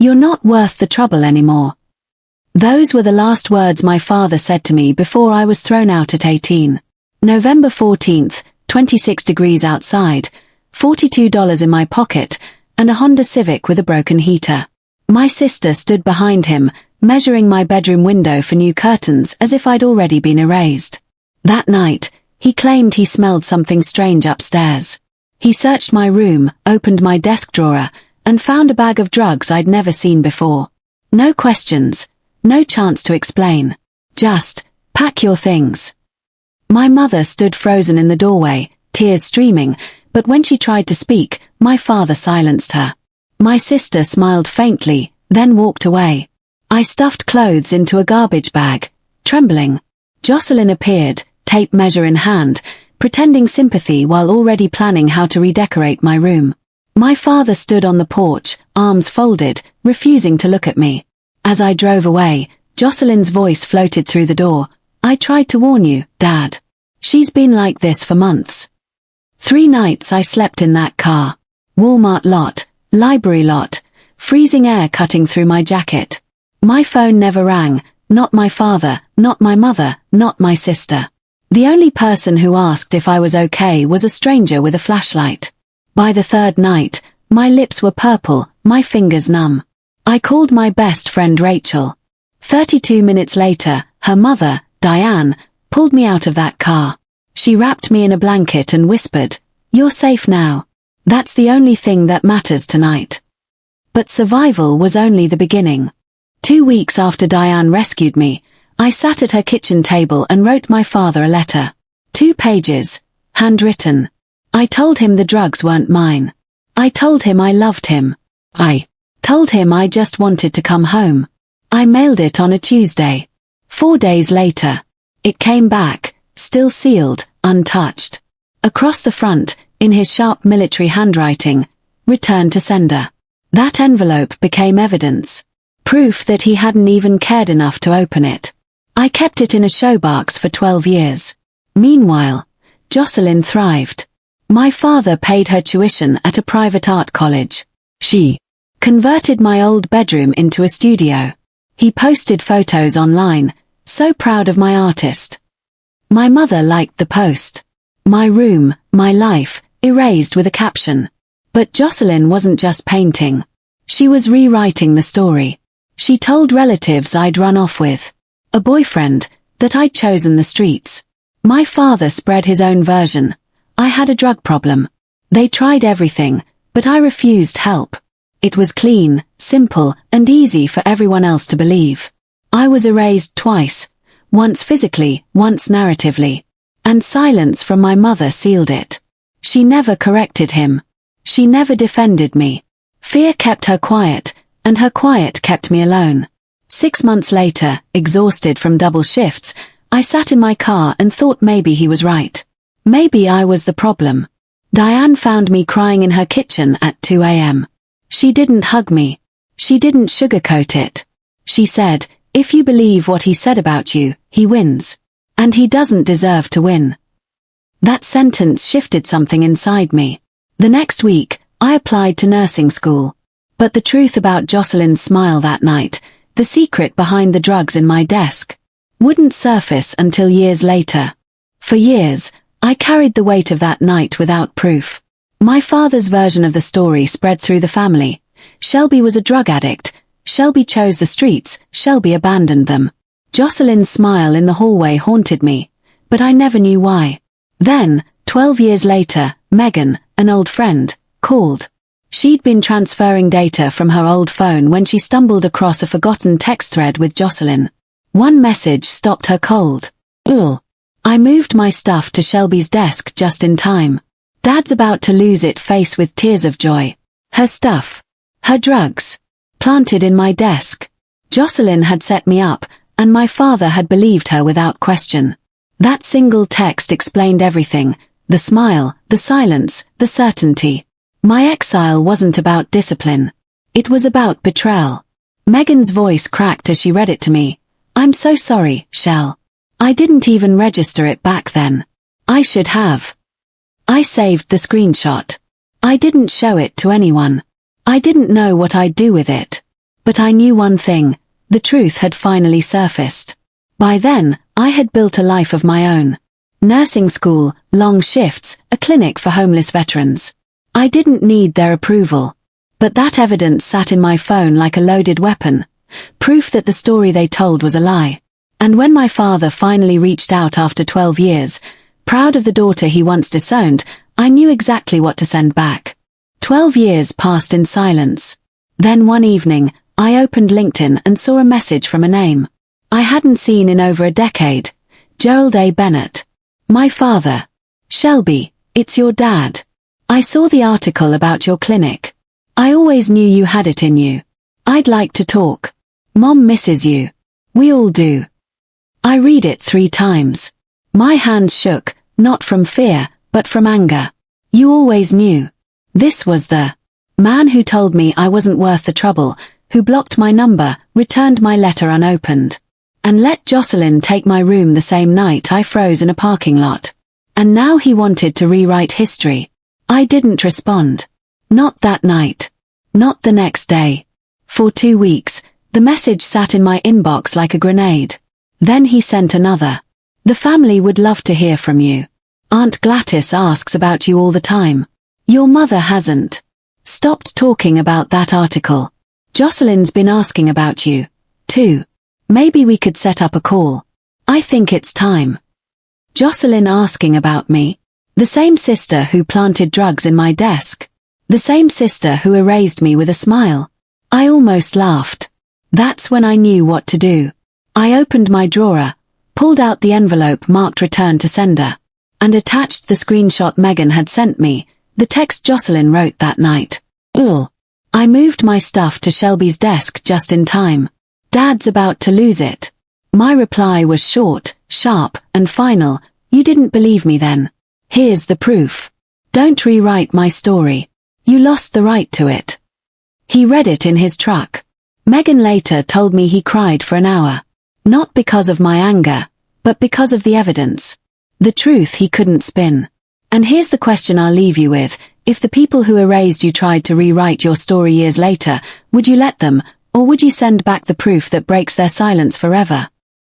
You're not worth the trouble anymore. Those were the last words my father said to me before I was thrown out at 18. November 14th, 26 degrees outside, $42 in my pocket, and a Honda Civic with a broken heater. My sister stood behind him, measuring my bedroom window for new curtains as if I'd already been erased. That night, he claimed he smelled something strange upstairs. He searched my room, opened my desk drawer, and found a bag of drugs I'd never seen before. No questions, no chance to explain. Just, pack your things. My mother stood frozen in the doorway, tears streaming, but when she tried to speak, my father silenced her. My sister smiled faintly, then walked away. I stuffed clothes into a garbage bag, trembling. Jocelyn appeared, tape measure in hand, pretending sympathy while already planning how to redecorate my room. My father stood on the porch, arms folded, refusing to look at me. As I drove away, Jocelyn's voice floated through the door. I tried to warn you, Dad. She's been like this for months. 3 nights I slept in that car. Walmart lot, library lot, freezing air cutting through my jacket. My phone never rang, not my father, not my mother, not my sister. The only person who asked if I was okay was a stranger with a flashlight. By the 3rd night, my lips were purple, my fingers numb. I called my best friend Rachel. 32 minutes later, her mother, Diane, pulled me out of that car. She wrapped me in a blanket and whispered, "You're safe now. That's the only thing that matters tonight." But survival was only the beginning. 2 weeks after Diane rescued me, I sat at her kitchen table and wrote my father a letter. 2 pages, handwritten. I told him the drugs weren't mine. I told him I loved him. I told him I just wanted to come home. I mailed it on a Tuesday. 4 days later, it came back, still sealed, untouched. Across the front, in his sharp military handwriting, "Return to sender." That envelope became evidence. Proof that he hadn't even cared enough to open it. I kept it in a showbox for 12 years. Meanwhile, Jocelyn thrived. My father paid her tuition at a private art college. She converted my old bedroom into a studio. He posted photos online, so proud of my artist. My mother liked the post. My room, my life, erased with a caption. But Jocelyn wasn't just painting. She was rewriting the story. She told relatives I'd run off with. A boyfriend, that I'd chosen the streets. My father spread his own version. I had a drug problem. They tried everything, but I refused help. It was clean, simple, and easy for everyone else to believe. I was erased twice, once physically, once narratively. And silence from my mother sealed it. She never corrected him. She never defended me. Fear kept her quiet, and her quiet kept me alone. 6 months later, exhausted from double shifts, I sat in my car and thought maybe he was right. Maybe I was the problem. Diane found me crying in her kitchen at 2 a.m. She didn't hug me. She didn't sugarcoat it. She said, "If you believe what he said about you, he wins. And he doesn't deserve to win." That sentence shifted something inside me. The next week, I applied to nursing school. But the truth about Jocelyn's smile that night, the secret behind the drugs in my desk, wouldn't surface until years later. For years, I carried the weight of that night without proof. My father's version of the story spread through the family. Shelby was a drug addict. Shelby chose the streets. Shelby abandoned them. Jocelyn's smile in the hallway haunted me, but I never knew why. Then, 12 years later, Megan, an old friend, called. She'd been transferring data from her old phone when she stumbled across a forgotten text thread with Jocelyn. One message stopped her cold. "Ugh." I moved my stuff to Shelby's desk just in time. Dad's about to lose it face with tears of joy. Her stuff. Her drugs. Planted in my desk. Jocelyn had set me up, and my father had believed her without question. That single text explained everything. The smile, the silence, the certainty. My exile wasn't about discipline. It was about betrayal. Megan's voice cracked as she read it to me. "I'm so sorry, Shell. I didn't even register it back then. I should have." I saved the screenshot. I didn't show it to anyone. I didn't know what I'd do with it. But I knew one thing, the truth had finally surfaced. By then, I had built a life of my own. Nursing school, long shifts, a clinic for homeless veterans. I didn't need their approval. But that evidence sat in my phone like a loaded weapon, proof that the story they told was a lie. And when my father finally reached out after 12 years, proud of the daughter he once disowned, I knew exactly what to send back. 12 years passed in silence. Then one evening, I opened LinkedIn and saw a message from a name I hadn't seen in over a decade. Gerald A. Bennett. My father. Shelby, it's your dad. I saw the article about your clinic. I always knew you had it in you. I'd like to talk. Mom misses you. We all do. I read it 3 times. My hands shook, not from fear, but from anger. You always knew. This was the man who told me I wasn't worth the trouble, who blocked my number, returned my letter unopened, and let Jocelyn take my room the same night I froze in a parking lot. And now he wanted to rewrite history. I didn't respond. Not that night. Not the next day. For 2 weeks, the message sat in my inbox like a grenade. Then he sent another. The family would love to hear from you. Aunt Gladys asks about you all the time. Your mother hasn't stopped talking about that article. Jocelyn's been asking about you, too. Maybe we could set up a call. I think it's time. Jocelyn asking about me. The same sister who planted drugs in my desk. The same sister who erased me with a smile. I almost laughed. That's when I knew what to do. I opened my drawer, pulled out the envelope marked return to sender, and attached the screenshot Megan had sent me, the text Jocelyn wrote that night. Ugh. I moved my stuff to Shelby's desk just in time. Dad's about to lose it. My reply was short, sharp, and final. You didn't believe me then. Here's the proof. Don't rewrite my story. You lost the right to it. He read it in his truck. Megan later told me he cried for an hour. Not because of my anger, but because of the evidence. The truth he couldn't spin. And here's the question I'll leave you with. If the people who erased you tried to rewrite your story years later, would you let them, or would you send back the proof that breaks their silence forever?